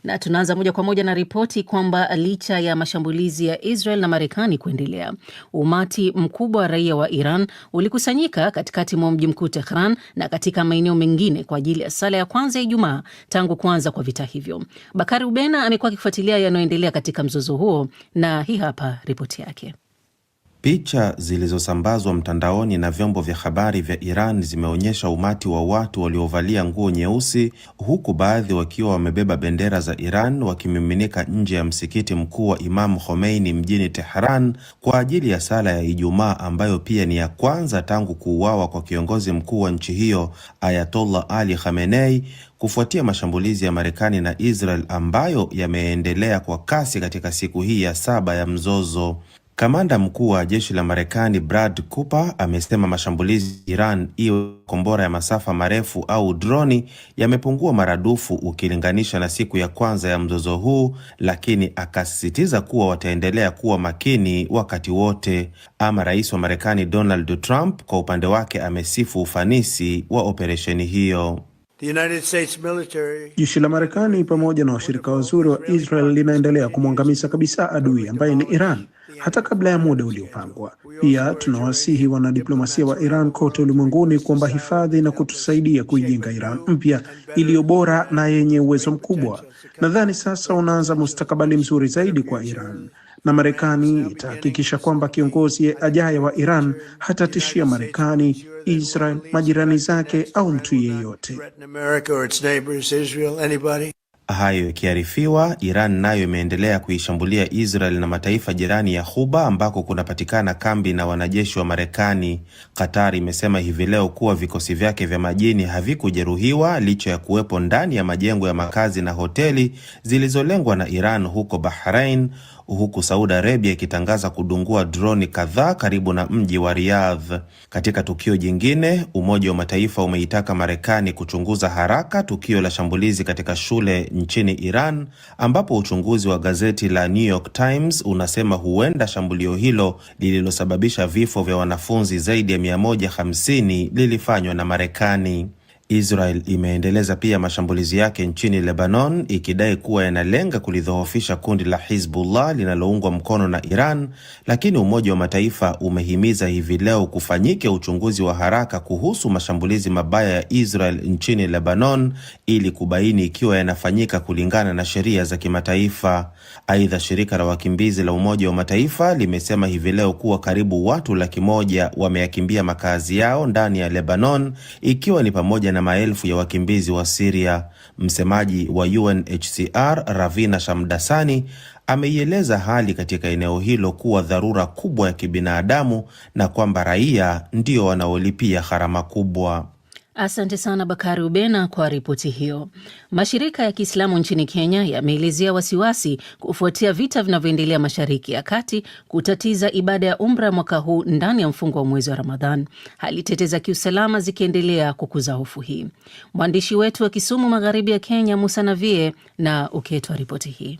Na tunaanza moja kwa moja na ripoti kwamba licha ya mashambulizi ya Israel na Marekani kuendelea, umati mkubwa wa raia wa Iran ulikusanyika katikati mwa mji mkuu Tehran na katika maeneo mengine kwa ajili ya sala ya kwanza ya Ijumaa tangu kuanza kwa vita hivyo. Bakari Ubena amekuwa akifuatilia yanayoendelea katika mzozo huo na hii hapa ripoti yake. Picha zilizosambazwa mtandaoni na vyombo vya habari vya Iran zimeonyesha umati wa watu waliovalia nguo nyeusi, huku baadhi wakiwa wamebeba bendera za Iran wakimiminika nje ya msikiti mkuu wa Imam Khomeini mjini Tehran kwa ajili ya sala ya Ijumaa, ambayo pia ni ya kwanza tangu kuuawa kwa kiongozi mkuu wa nchi hiyo Ayatollah Ali Khamenei, kufuatia mashambulizi ya Marekani na Israel ambayo yameendelea kwa kasi katika siku hii ya 7 ya mzozo. Kamanda mkuu wa jeshi la Marekani Brad Cooper amesema mashambulizi Iran, iwe kombora ya masafa marefu au droni, yamepungua maradufu ukilinganisha na siku ya kwanza ya mzozo huu, lakini akasisitiza kuwa wataendelea kuwa makini wakati wote. Ama rais wa Marekani Donald Trump kwa upande wake amesifu ufanisi wa operesheni hiyo. Jeshi la Marekani pamoja na washirika wazuri wa Israel linaendelea kumwangamiza kabisa adui ambaye ni Iran hata kabla ya muda uliopangwa. Pia tunawasihi wanadiplomasia wa Iran kote ulimwenguni kuomba hifadhi na kutusaidia kuijenga Iran mpya iliyo bora na yenye uwezo mkubwa. Nadhani sasa unaanza mustakabali mzuri zaidi kwa Iran, na Marekani itahakikisha kwamba kiongozi ajaye wa Iran hatatishia Marekani, Israel, majirani zake au mtu yeyote. Hayo ikiarifiwa, Iran nayo imeendelea kuishambulia Israel na mataifa jirani ya Ghuba ambako kunapatikana kambi na wanajeshi wa Marekani. Qatar imesema hivi leo kuwa vikosi vyake vya majini havikujeruhiwa licha ya kuwepo ndani ya majengo ya makazi na hoteli zilizolengwa na Iran huko Bahrain, huku Saudi Arabia ikitangaza kudungua droni kadhaa karibu na mji wa Riyadh. Katika tukio jingine, Umoja wa Mataifa umeitaka Marekani kuchunguza haraka tukio la shambulizi katika shule nchini Iran, ambapo uchunguzi wa gazeti la New York Times unasema huenda shambulio hilo lililosababisha vifo vya wanafunzi zaidi ya 150 lilifanywa na Marekani. Israel imeendeleza pia mashambulizi yake nchini Lebanon, ikidai kuwa yanalenga kulidhoofisha kundi la Hizbullah linaloungwa mkono na Iran, lakini Umoja wa Mataifa umehimiza hivi leo kufanyike uchunguzi wa haraka kuhusu mashambulizi mabaya ya Israel nchini Lebanon ili kubaini ikiwa yanafanyika kulingana na sheria za kimataifa. Aidha, shirika la wakimbizi la Umoja wa Mataifa limesema hivi leo kuwa karibu watu 100,000 wameyakimbia makazi yao ndani ya Lebanon, ikiwa ni pamoja na maelfu ya wakimbizi wa Syria. Msemaji wa UNHCR Ravina Shamdasani ameieleza hali katika eneo hilo kuwa dharura kubwa ya kibinadamu na kwamba raia ndio wanaolipia gharama kubwa. Asante sana Bakari Ubena kwa ripoti hiyo. Mashirika ya Kiislamu nchini Kenya yameelezea wasiwasi kufuatia vita vinavyoendelea Mashariki ya Kati kutatiza ibada ya Umra mwaka huu ndani ya mfungo wa mwezi wa Ramadhan, hali tete za kiusalama zikiendelea kukuza hofu hii. Mwandishi wetu wa Kisumu, magharibi ya Kenya, Musa Navie na uketwa ripoti hii.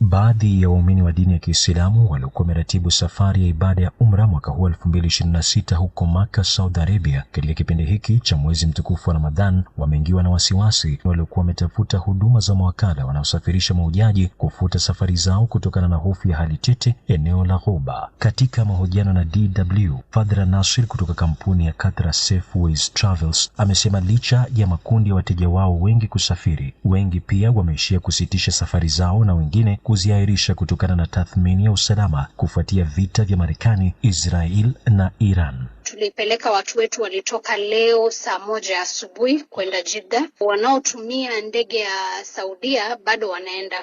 Baadhi ya waumini wa dini ya Kiislamu waliokuwa wameratibu safari ya ibada ya Umra mwaka huu 2026 huko Makkah, Saudi Arabia, katika kipindi hiki cha mwezi mtukufu wa Ramadhan, wameingiwa na wasiwasi. Waliokuwa wametafuta huduma za mawakala wanaosafirisha mahujaji kufuta safari zao kutokana na hofu ya hali tete eneo la Ghuba. Katika mahojiano na DW, Fadhila Nasir kutoka kampuni ya Qatar Safeways Travels amesema licha ya makundi ya wateja wao wengi kusafiri, wengi pia wameishia kusitisha safari zao na wengine kuziahirisha kutokana na tathmini ya usalama kufuatia vita vya Marekani, Israel na Iran. Tulipeleka watu wetu walitoka leo saa 1 asubuhi kwenda Jeddah. Wanaotumia ndege ya Saudia bado wanaenda.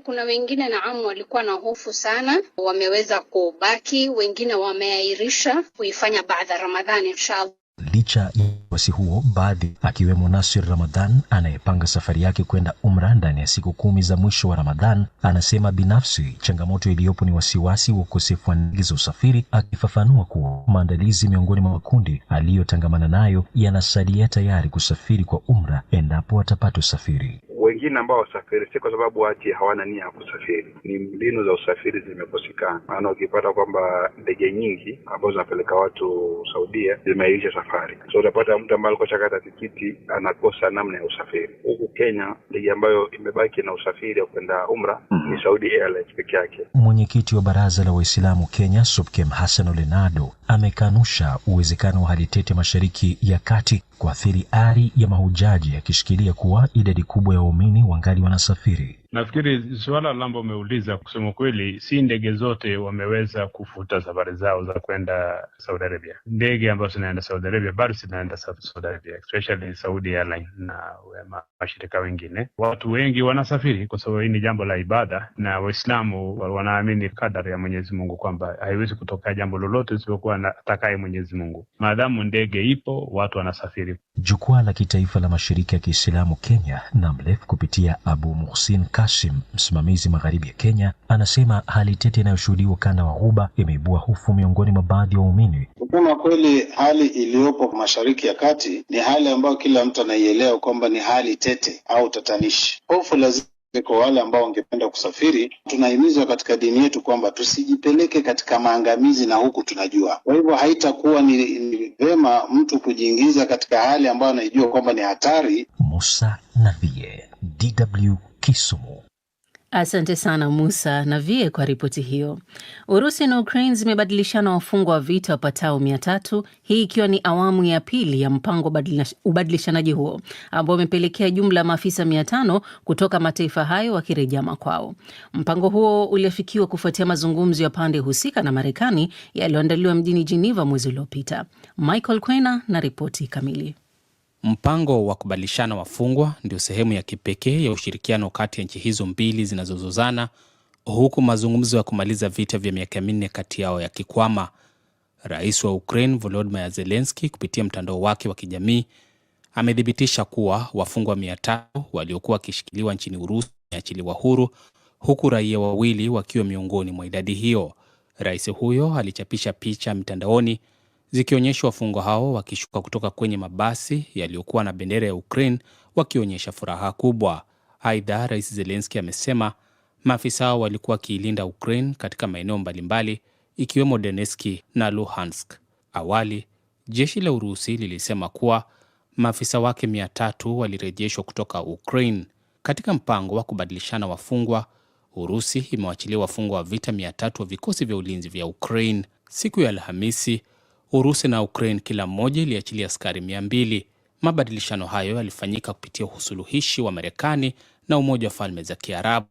Kuna wengine walikuwa na hofu sana, wameweza kubaki, wengine wameahirisha kuifanya baada ya Ramadhani inshallah. Licha ya wasi huo, baadhi akiwemo Nasir Ramadhan anayepanga safari yake kwenda Umra ndani ya siku 10 za mwisho wa Ramadhan, anasema binafsi changamoto iliyopo ni wasiwasi wa ukosefu wa ndege za usafiri, akifafanua kuwa maandalizi miongoni mwa makundi aliyotangamana nayo yanasalia tayari kusafiri kwa Umra endapo watapata usafiri. Wengi wengine ambao wasafiri si kwa sababu ati hawana nia ya kusafiri, ni mbinu za usafiri zimekosekana. Maana ukipata kwamba ndege nyingi ambazo zinapeleka watu Saudia zimeirisha safari, so utapata mtu ambaye alikuwa shakata tikiti anakosa namna ya usafiri. Huku Kenya ndege ambayo imebaki na usafiri wa kwenda umra ni Saudi Airlines peke yake. Mwenyekiti wa Baraza la Waislamu Kenya, SUPKEM, Hassan Ole Nado, amekanusha uwezekano wa hali tete Mashariki ya Kati kuathiri ari ya mahujaji, akishikilia kuwa idadi kubwa ya waumini wangali wanasafiri. Nafikiri suala ambalo umeuliza, kusema kweli, si ndege zote wameweza kufuta safari zao za kwenda Saudi Arabia. Ndege ambazo zinaenda Saudi Arabia bado zinaenda Saudi Arabia, especially Saudi Airlines na mashirika wengine. Watu wengi wanasafiri kwa sababu hii ni jambo la ibada, na Waislamu wanaamini kadari ya Mwenyezi Mungu kwamba haiwezi kutoka jambo lolote isipokuwa atakaye Mwenyezi Mungu. Maadamu ndege ipo, watu wanasafiri. Jukwaa la kitaifa la mashirika ya Kiislamu Kenya, NAMLEF, kupitia Abu Muhsin Kasim, msimamizi magharibi ya Kenya, anasema hali tete inayoshuhudiwa kanda wa Ghuba imeibua hofu miongoni mwa baadhi ya waumini. Kusema kweli, hali iliyopo Mashariki ya Kati ni hali ambayo kila mtu anaielewa kwamba ni hali tete au tatanishi. Hofu lazima kwa wale ambao wangependa kusafiri. Tunahimizwa katika dini yetu kwamba tusijipeleke katika maangamizi, na huku tunajua. Kwa hivyo haitakuwa ni vema mtu kujiingiza katika hali ambayo anaijua kwamba ni hatari. Musa Navie, DW, Kisumu. Asante sana Musa Navie kwa ripoti hiyo. Urusi na Ukraine zimebadilishana wafungwa wa vita wapatao 300, hii ikiwa ni awamu ya pili ya mpango ubadilishanaji huo ambao umepelekea jumla maafisa 500 kutoka mataifa hayo wakirejea makwao. Mpango huo uliafikiwa kufuatia mazungumzo ya pande husika na Marekani yaliyoandaliwa mjini Geneva mwezi uliopita. Michael Kwena na ripoti kamili. Mpango wa kubadilishana wafungwa ndio sehemu ya kipekee ya ushirikiano kati ya nchi hizo mbili zinazozozana, huku mazungumzo ya kumaliza vita vya miaka 4 kati yao yakikwama. Rais wa Ukraine Volodymyr Zelensky kupitia mtandao wake wa kijamii amethibitisha kuwa wafungwa 500 waliokuwa wakishikiliwa nchini Urusi wameachiliwa huru, huku raia 2 wakiwa miongoni mwa idadi hiyo. Rais huyo alichapisha picha mitandaoni zikionyesha wafungwa hao wakishuka kutoka kwenye mabasi yaliyokuwa na bendera ya Ukraine wakionyesha furaha kubwa. Aidha, Rais Zelensky amesema maafisa hao walikuwa wakiilinda Ukraine katika maeneo mbalimbali ikiwemo Donetsk na Luhansk. Awali, jeshi la Urusi lilisema kuwa maafisa wake 300 walirejeshwa kutoka Ukraine. Katika mpango wa kubadilishana wafungwa, Urusi imewachilia wafungwa wa vita 300 wa vikosi vya ulinzi vya Ukraine. Siku ya Alhamisi, Urusi na Ukraine kila mmoja iliachilia askari 200. Mabadilishano hayo yalifanyika kupitia usuluhishi wa Marekani na Umoja wa Falme za Kiarabu.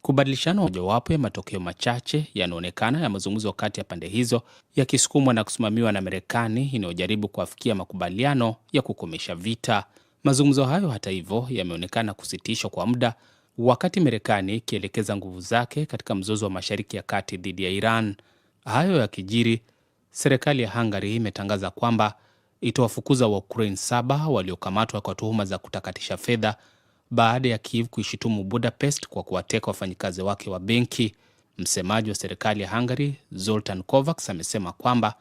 Kubadilishana mojawapo ya matokeo machache yanaonekana ya mazungumzo kati ya pande hizo, yakisukumwa na kusimamiwa na Marekani inayojaribu kuafikia makubaliano ya kukomesha vita. Mazungumzo hayo hata hivyo yameonekana kusitishwa kwa muda, wakati Marekani ikielekeza nguvu zake katika mzozo wa Mashariki ya Kati dhidi ya Iran. Hayo yakijiri, serikali ya Hungary imetangaza kwamba itawafukuza wa Ukraine 7 waliokamatwa kwa tuhuma za kutakatisha fedha baada ya Kiev kuishitumu Budapest kwa kuwateka wafanyikazi wake wa benki. Msemaji wa serikali ya Hungary, Zoltan Kovacs, amesema kwamba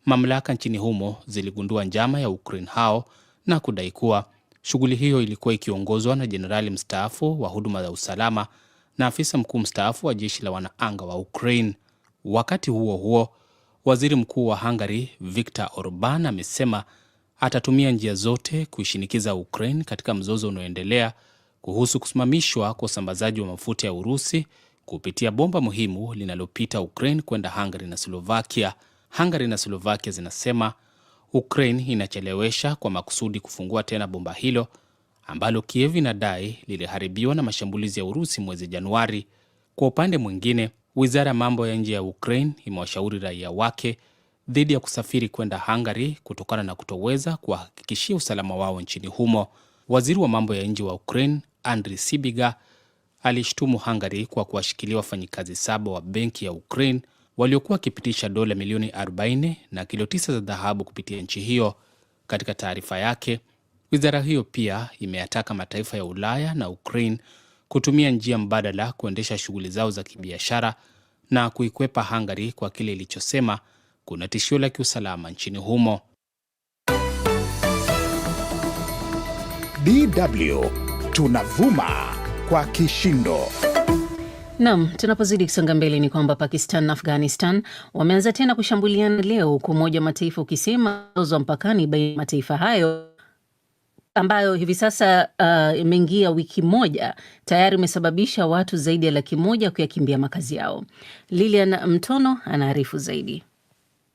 mamlaka nchini humo ziligundua njama ya Ukraine hao na kudai kuwa shughuli hiyo ilikuwa ikiongozwa na jenerali mstaafu wa huduma za usalama na afisa mkuu mstaafu wa jeshi la wanaanga wa Ukraine. Wakati huo huo, waziri mkuu wa Hungary Viktor Orban amesema atatumia njia zote kuishinikiza Ukraine katika mzozo unaoendelea kuhusu kusimamishwa kwa usambazaji wa mafuta ya Urusi kupitia bomba muhimu linalopita Ukraine kwenda Hungary na Slovakia. Hungary na Slovakia zinasema Ukraine inachelewesha kwa makusudi kufungua tena bomba hilo ambalo Kiev inadai liliharibiwa na mashambulizi ya Urusi mwezi Januari. Kwa upande mwingine, Wizara ya mambo ya nje ya Ukraine imewashauri raia wake dhidi ya kusafiri kwenda Hungary kutokana na kutoweza kuhakikishia usalama wao nchini humo. Waziri wa mambo ya nje wa Ukraine, Andriy Sybiga, alishtumu Hungary kwa kuwashikilia wafanyikazi 7 wa benki ya Ukraine waliokuwa wakipitisha dola milioni 40 na kilo 9 za dhahabu kupitia nchi hiyo. Katika taarifa yake, wizara hiyo pia imeyataka mataifa ya Ulaya na Ukraine kutumia njia mbadala kuendesha shughuli zao za kibiashara na kuikwepa Hungary kwa kile ilichosema kuna tishio la kiusalama nchini humo. DW tunavuma kwa kishindo. Naam, tunapozidi kusonga mbele ni kwamba Pakistan na Afghanistan wameanza tena kushambuliana leo, huku Umoja wa Mataifa ukisema mzozo wa mpakani baina ya mataifa hayo ambayo hivi sasa imeingia wiki moja tayari umesababisha watu zaidi ya 100,000 kuyakimbia makazi yao. Lilian Mtono anaarifu zaidi.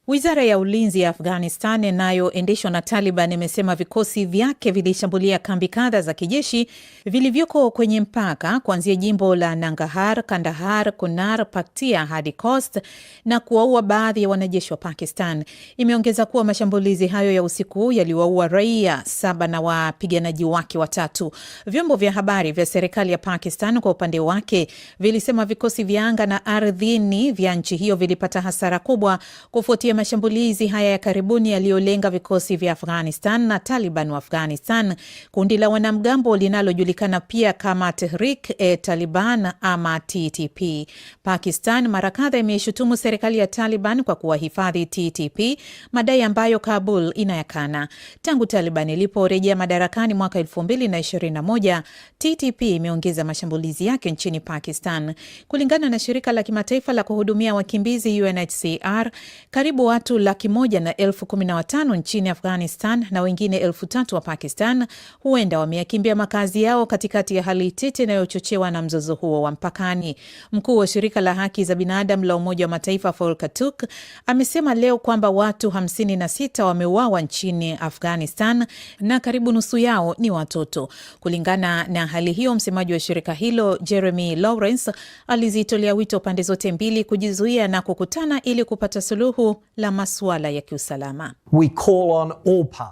Wizara ya ulinzi ya Afghanistan inayoendeshwa na Taliban imesema vikosi vyake vilishambulia kambi kadha za kijeshi vilivyoko kwenye mpaka kuanzia jimbo la Nangarhar, Kandahar, Kunar, Paktia hadi Khost na kuwaua baadhi ya wanajeshi wa Pakistan. Imeongeza kuwa mashambulizi hayo ya usiku yaliwaua raia 7 na wapiganaji wake 3. Vyombo vya habari vya serikali ya Pakistan kwa upande wake vilisema vikosi vya anga na ardhini vya nchi hiyo vilipata hasara kubwa kufuatia mashambulizi haya ya karibuni yaliyolenga vikosi vya Afghanistan na Taliban wa Afghanistan, kundi la wanamgambo linalojulikana pia kama Tehrik-e-Taliban ama TTP. Pakistan mara kadhaa imeishutumu serikali ya Taliban kwa kuwahifadhi TTP, madai ambayo Kabul inayakana. Tangu Taliban iliporejea madarakani mwaka 2021, TTP imeongeza mashambulizi yake nchini Pakistan. Kulingana na shirika la kimataifa la kuhudumia wakimbizi UNHCR, karibu watu 115,000 nchini Afghanistan na wengine 3,000 wa Pakistan huenda wameyakimbia makazi yao katikati ya hali tete inayochochewa na mzozo huo wa mpakani. Mkuu wa shirika la haki za binadamu la Umoja wa Mataifa Volker Turk amesema leo kwamba watu 56 wameuawa nchini Afghanistan na karibu nusu yao ni watoto. Kulingana na hali hiyo, msemaji wa shirika hilo Jeremy Lawrence alizitolea wito pande zote mbili kujizuia na kukutana ili kupata suluhu la masuala ya kiusalama.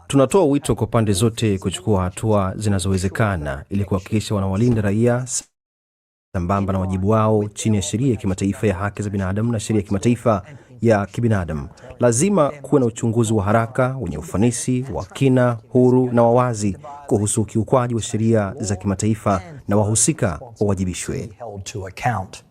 Tunatoa wito kwa pande zote kuchukua hatua zinazowezekana ili kuhakikisha wanawalinda raia sambamba na wajibu wao chini ya sheria ya kimataifa ya haki za binadamu na sheria ya kimataifa ya kibinadamu. Lazima kuwe na uchunguzi wa haraka, wenye ufanisi, wa kina, huru na wawazi kuhusu ukiukwaji wa sheria za kimataifa na wahusika wawajibishwe.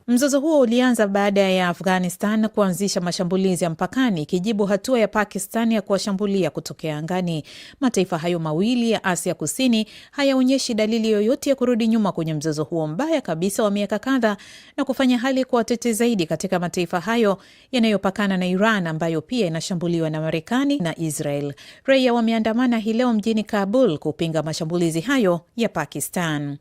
Mzozo huo ulianza baada ya Afghanistan kuanzisha mashambulizi ya mpakani ikijibu hatua ya Pakistan ya kuwashambulia kutokea angani. Mataifa hayo mawili ya Asia Kusini hayaonyeshi dalili yoyote ya kurudi nyuma kwenye mzozo huo mbaya kabisa wa miaka kadhaa na kufanya hali kuwa tete zaidi katika mataifa hayo yanayopakana na Iran ambayo pia inashambuliwa na Marekani na Israel. Raia wameandamana hii leo mjini Kabul kupinga mashambulizi hayo ya Pakistan.